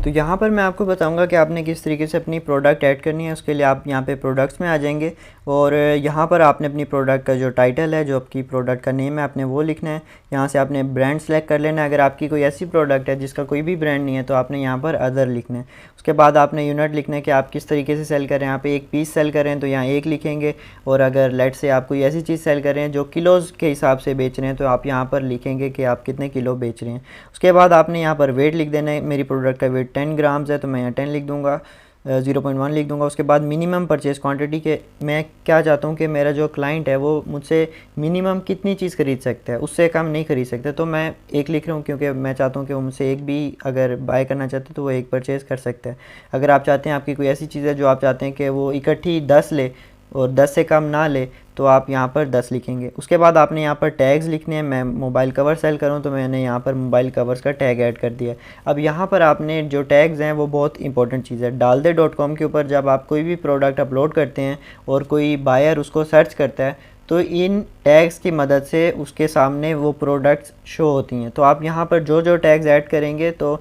तो यहाँ पर मैं आपको बताऊंगा कि आपने किस तरीके से अपनी प्रोडक्ट ऐड करनी है। उसके लिए आप यहाँ पे प्रोडक्ट्स में आ जाएंगे और यहाँ पर आपने अपनी प्रोडक्ट का जो टाइटल है, जो आपकी प्रोडक्ट का नेम है, आपने वो लिखना है। यहाँ से आपने ब्रांड सेलेक्ट कर लेना है। अगर आपकी कोई ऐसी प्रोडक्ट है जिसका कोई भी ब्रांड नहीं है तो आपने यहाँ पर अदर लिखना है। उसके बाद आपने यूनिट लिखना है कि आप किस तरीके से सेल करें। यहाँ पे एक पीस सेल करें तो यहाँ एक लिखेंगे, और अगर लेट से आप कोई ऐसी चीज़ सेल कर रहे हैं जो किलोज़ के हिसाब से बेच रहे हैं तो आप यहाँ पर लिखेंगे कि आप कितने किलो बेच रहे हैं। उसके बाद आपने यहाँ पर वेट लिख देना है। मेरी प्रोडक्ट का वेट 10 ग्राम्स है तो मैं यहाँ 10 लिख दूँगा, 0.1 लिख दूँगा। उसके बाद मिनिमम परचेज़ क्वांटिटी के मैं क्या चाहता हूँ कि मेरा जो क्लाइंट है वो मुझसे मिनिमम कितनी चीज़ खरीद सकता है, उससे कम नहीं खरीद सकते, तो मैं एक लिख रहा हूँ क्योंकि मैं चाहता हूँ कि वो मुझसे एक भी अगर बाय करना चाहते हैं तो वो एक परचेज़ कर सकता है। अगर आप चाहते हैं आपकी कोई ऐसी चीज़ है जो आप चाहते हैं कि वो इकट्ठी 10 ले और 10 से कम ना ले तो आप यहाँ पर 10 लिखेंगे। उसके बाद आपने यहाँ पर टैग्स लिखने हैं। मैं मोबाइल कवर सेल करूँ तो मैंने यहाँ पर मोबाइल कवर्स का टैग ऐड कर दिया। अब यहाँ पर आपने जो टैग्स हैं वो बहुत इंपॉर्टेंट चीज़ है। डालदे.com के ऊपर जब आप कोई भी प्रोडक्ट अपलोड करते हैं और कोई बायर उसको सर्च करता है तो इन टैग्स की मदद से उसके सामने वो प्रोडक्ट्स शो होती हैं। तो आप यहाँ पर जो जो टैग्स ऐड करेंगे तो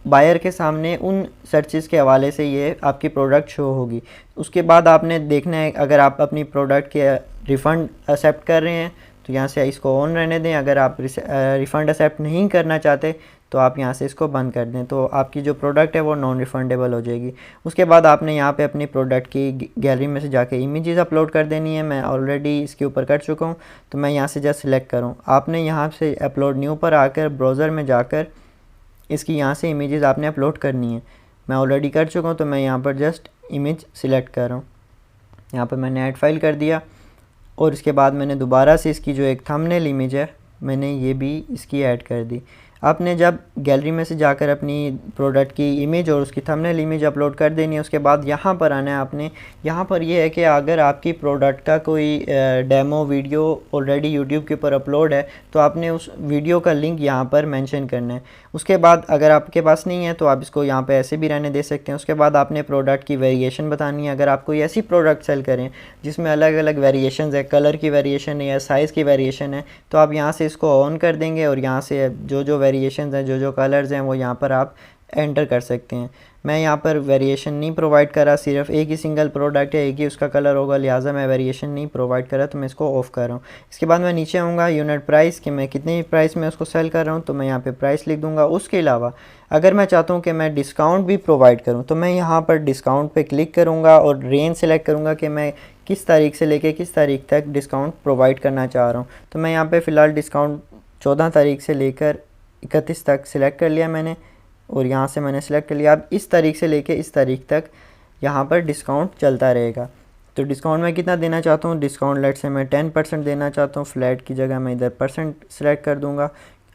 बायर के सामने उन सर्चेज़ के हवाले से ये आपकी प्रोडक्ट शो होगी। उसके बाद आपने देखना है अगर आप अपनी प्रोडक्ट के रिफ़ंड एक्सेप्ट कर रहे हैं तो यहाँ से इसको ऑन रहने दें। अगर आप रिफ़ंड एक्सेप्ट नहीं करना चाहते तो आप यहाँ से इसको बंद कर दें, तो आपकी जो प्रोडक्ट है वो नॉन रिफ़ंडेबल हो जाएगी। उसके बाद आपने यहाँ पे अपनी प्रोडक्ट की गैलरी में से जाके इमेजेस अपलोड कर देनी है। मैं ऑलरेडी इसके ऊपर कर चुका हूँ तो मैं यहाँ से जस्ट सिलेक्ट करूँ। आपने यहाँ से अपलोड न्यू पर आकर ब्राउज़र में जाकर इसकी यहाँ से इमेजेस आपने अपलोड करनी है। मैं ऑलरेडी कर चुका हूँ तो मैं यहाँ पर जस्ट इमेज सिलेक्ट कर रहा हूँ। यहाँ पर मैंने ऐड फाइल कर दिया और इसके बाद मैंने दोबारा से इसकी जो एक थंबनेल इमेज है मैंने ये भी इसकी ऐड कर दी। आपने जब गैलरी में से जाकर अपनी प्रोडक्ट की इमेज और उसकी थंबनेल इमेज अपलोड कर देनी है, उसके बाद यहाँ पर आना है आपने। यहाँ पर ये है कि अगर आपकी प्रोडक्ट का कोई डेमो वीडियो ऑलरेडी यूट्यूब के ऊपर अपलोड है तो आपने उस वीडियो का लिंक यहाँ पर मेंशन करना है। उसके बाद अगर आपके पास नहीं है तो आप इसको यहाँ पे ऐसे भी रहने दे सकते हैं। उसके बाद आपने प्रोडक्ट की वेरिएशन बतानी है। अगर आप कोई ऐसी प्रोडक्ट सेल करें जिसमें अलग अलग वेरिएशन है, कलर की वेरिएशन है या साइज़ की वेरिएशन है, तो आप यहाँ से इसको ऑन कर देंगे और यहाँ से जो जो वेरिएशंस हैं, जो जो कलर्स हैं वो यहाँ पर आप एंटर कर सकते हैं। मैं यहाँ पर वेरिएशन नहीं प्रोवाइड करा, सिर्फ एक ही सिंगल प्रोडक्ट है, एक ही उसका कलर होगा, लिहाजा मैं वेरिएशन नहीं प्रोवाइड करा तो मैं इसको ऑफ़ कर रहा हूँ। इसके बाद मैं नीचे आऊँगा यूनिट प्राइस कि मैं कितनी प्राइस में उसको सेल कर रहा हूँ तो मैं यहाँ पे प्राइस लिख दूँगा। उसके अलावा अगर मैं चाहता हूँ कि मैं डिस्काउंट भी प्रोवाइड करूँ तो मैं यहाँ पर डिस्काउंट पे क्लिक करूँगा और रेंज सेलेक्ट करूँगा कि मैं किस तारीख से लेके किस तारीख तक डिस्काउंट प्रोवाइड करना चाह रहा हूँ। तो मैं यहाँ पे फ़िलहाल डिस्काउंट 14 तारीख से लेकर 31 तक सिलेक्ट कर लिया मैंने और यहाँ से मैंने सेलेक्ट कर लिया। अब इस तारीख से लेके इस तारीख तक यहाँ पर डिस्काउंट चलता रहेगा। तो डिस्काउंट मैं कितना देना चाहता हूँ, डिस्काउंट लेट से मैं 10% देना चाहता हूँ। फ्लैट की जगह मैं इधर परसेंट सेलेक्ट कर दूँगा।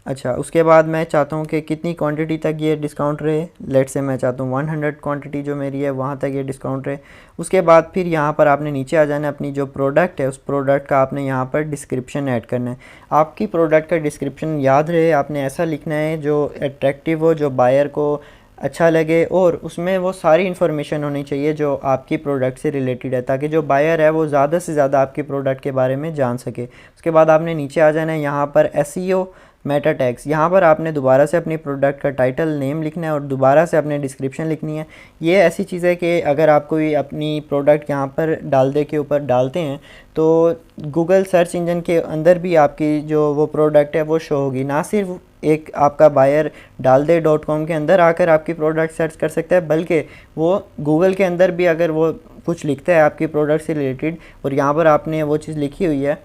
अच्छा, उसके बाद मैं चाहता हूँ कि कितनी क्वांटिटी तक ये डिस्काउंट रहे। लेट से मैं चाहता हूँ 100 क्वांटिटी जो मेरी है वहाँ तक ये डिस्काउंट रहे। उसके बाद फिर यहाँ पर आपने नीचे आ जाना है। अपनी जो प्रोडक्ट है उस प्रोडक्ट का आपने यहाँ पर डिस्क्रिप्शन ऐड करना है। आपकी प्रोडक्ट का डिस्क्रिप्शन याद रहे, आपने ऐसा लिखना है जो अट्रैक्टिव हो, जो बायर को अच्छा लगे और उसमें वो सारी इन्फॉर्मेशन होनी चाहिए जो आपकी प्रोडक्ट से रिलेटेड है, ताकि जो बायर है वो ज़्यादा से ज़्यादा आपकी प्रोडक्ट के बारे में जान सके। उसके बाद आपने नीचे आ जाना है। यहाँ पर SEO मेटा टैग्स, यहाँ पर आपने दोबारा से अपनी प्रोडक्ट का टाइटल नेम लिखना है और दोबारा से अपने डिस्क्रिप्शन लिखनी है। ये ऐसी चीज़ है कि अगर आप कोई अपनी प्रोडक्ट यहाँ पर डालदे के ऊपर डालते हैं तो गूगल सर्च इंजन के अंदर भी आपकी जो वो प्रोडक्ट है वो शो होगी। ना सिर्फ एक आपका बायर डालदे.com के अंदर आकर आपकी प्रोडक्ट सर्च कर सकता है, बल्कि वो गूगल के अंदर भी अगर वो कुछ लिखता है आपकी प्रोडक्ट से रिलेटेड और यहाँ पर आपने वो चीज़ लिखी हुई है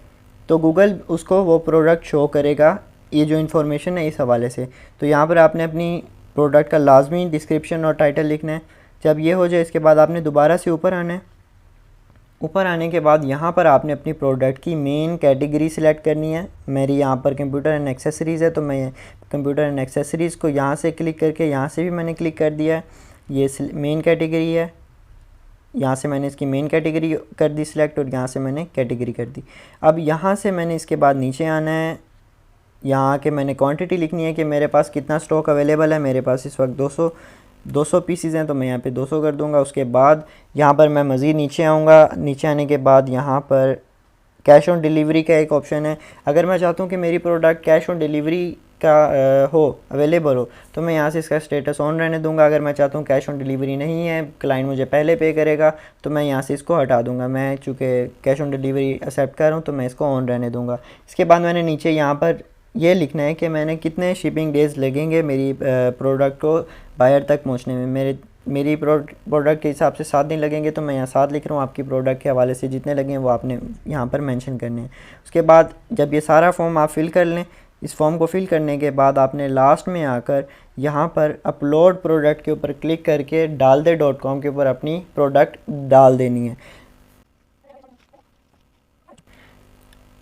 तो गूगल उसको वो प्रोडक्ट शो करेगा, ये जो इन्फॉर्मेशन है इस हवाले से। तो यहाँ पर आपने अपनी प्रोडक्ट का लाजमी डिस्क्रिप्शन और टाइटल लिखना है। जब ये हो जाए इसके बाद आपने दोबारा से ऊपर आना है। ऊपर आने के बाद यहाँ पर आपने अपनी प्रोडक्ट की मेन कैटेगरी सिलेक्ट करनी है। मेरी यहाँ पर कंप्यूटर एंड एक्सेसरीज़ है तो मैं कंप्यूटर एंड एक्सेसरीज़ को यहाँ से क्लिक करके यहाँ से भी मैंने क्लिक कर दिया है। ये मेन कैटेगरी है, यहाँ से मैंने इसकी मेन कैटेगरी कर दी सिलेक्ट और यहाँ से मैंने कैटेगरी कर दी। अब यहाँ से मैंने इसके बाद नीचे आना है। यहाँ आके मैंने क्वांटिटी लिखनी है कि मेरे पास कितना स्टॉक अवेलेबल है। मेरे पास इस वक्त 200 पीसीज़ हैं तो मैं यहाँ पे 200 कर दूँगा। उसके बाद यहाँ पर मैं मज़ीद नीचे आऊँगा। नीचे आने के बाद यहाँ पर कैश ऑन डिलीवरी का एक ऑप्शन है। अगर मैं चाहता हूँ कि मेरी प्रोडक्ट कैश ऑन डिलीवरी इसका हो अवेलेबल हो तो मैं यहाँ से इसका स्टेटस ऑन रहने दूंगा। अगर मैं चाहता हूँ कैश ऑन डिलीवरी नहीं है, क्लाइंट मुझे पहले पे करेगा, तो मैं यहाँ से इसको हटा दूंगा। मैं चूँकि कैश ऑन डिलीवरी एक्सेप्ट कर रहा हूँ तो मैं इसको ऑन रहने दूंगा। इसके बाद मैंने नीचे यहाँ पर ये लिखना है कि मैंने कितने शिपिंग डेज़ लगेंगे मेरी प्रोडक्ट को बायर तक पहुँचने में। मेरी प्रोडक्ट के हिसाब से 7 दिन लगेंगे, तो मैं यहाँ 7 लिख रहा हूँ। आपकी प्रोडक्ट के हवाले से जितने लगे हैं वो आपने यहाँ पर मेंशन करने हैं। उसके बाद जब ये सारा फॉर्म आप फिल कर लें, इस फॉर्म को फिल करने के बाद आपने लास्ट में आकर यहाँ पर अपलोड प्रोडक्ट के ऊपर क्लिक करके dalde.com के ऊपर अपनी प्रोडक्ट डाल देनी है।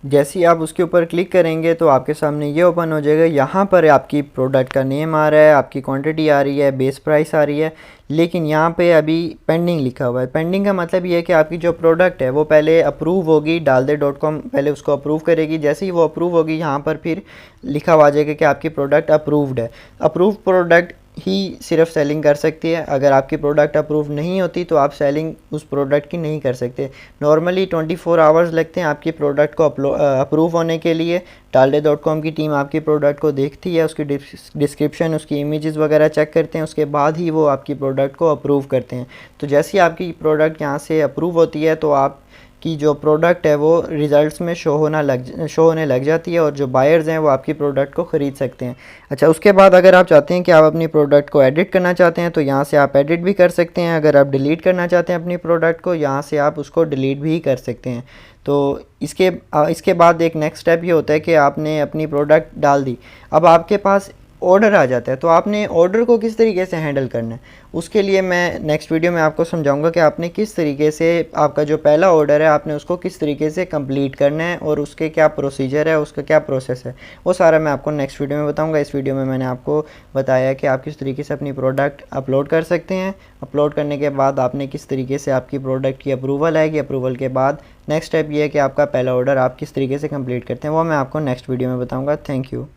जैसे ही आप उसके ऊपर क्लिक करेंगे तो आपके सामने ये ओपन हो जाएगा। यहाँ पर आपकी प्रोडक्ट का नेम आ रहा है, आपकी क्वांटिटी आ रही है, बेस प्राइस आ रही है, लेकिन यहाँ पे अभी पेंडिंग लिखा हुआ है। पेंडिंग का मतलब ये है कि आपकी जो प्रोडक्ट है वो पहले अप्रूव होगी, dalde.com पहले उसको अप्रूव करेगी। जैसे ही वो अप्रूव होगी यहाँ पर फिर लिखा हुआ जाएगा कि आपकी प्रोडक्ट अप्रूव्ड है। अप्रूव प्रोडक्ट ही सिर्फ सेलिंग कर सकती है। अगर आपकी प्रोडक्ट अप्रूव नहीं होती तो आप सेलिंग उस प्रोडक्ट की नहीं कर सकते। नॉर्मली 24 आवर्स लगते हैं आपकी प्रोडक्ट को अप्रूव होने के लिए। dalde.com की टीम आपकी प्रोडक्ट को देखती है, उसकी डिस्क्रिप्शन, उसकी इमेजेस वगैरह चेक करते हैं, उसके बाद ही वो आपकी प्रोडक्ट को अप्रूव करते हैं। तो जैसे ही आपकी प्रोडक्ट यहाँ से अप्रूव होती है तो आप की जो प्रोडक्ट है वो रिज़ल्ट्स में शो होने लग जाती है और जो बायर्स हैं वो आपकी प्रोडक्ट को ख़रीद सकते हैं। अच्छा, उसके बाद अगर आप चाहते हैं कि आप अपनी प्रोडक्ट को एडिट करना चाहते हैं तो यहाँ से आप एडिट भी कर सकते हैं। अगर आप डिलीट करना चाहते हैं अपनी प्रोडक्ट को, यहाँ से आप उसको डिलीट भी कर सकते हैं। तो इसके बाद एक नेक्स्ट स्टेप ये होता है कि आपने अपनी प्रोडक्ट डाल दी, अब आपके पास ऑर्डर आ जाता है, तो आपने ऑर्डर को किस तरीके से हैंडल करना है उसके लिए मैं नेक्स्ट वीडियो में आपको समझाऊंगा कि आपने किस तरीके से आपका जो पहला ऑर्डर है आपने उसको किस तरीके से कंप्लीट करना है और उसके क्या प्रोसीजर है, उसका क्या प्रोसेस है, वो सारा मैं आपको नेक्स्ट वीडियो में बताऊंगा। इस वीडियो में मैंने आपको बताया कि आप किस तरीके से अपनी प्रोडक्ट अपलोड कर सकते हैं। अपलोड करने के बाद आपने किस तरीके से आपकी प्रोडक्ट की अप्रूवल आएगी, अप्रूवल के बाद नेक्स्ट स्टेप ये है कि आपका पहला ऑर्डर आप किस तरीके से कंप्लीट करते हैं, वो मैं आपको नेक्स्ट वीडियो में बताऊँगा। Thank you.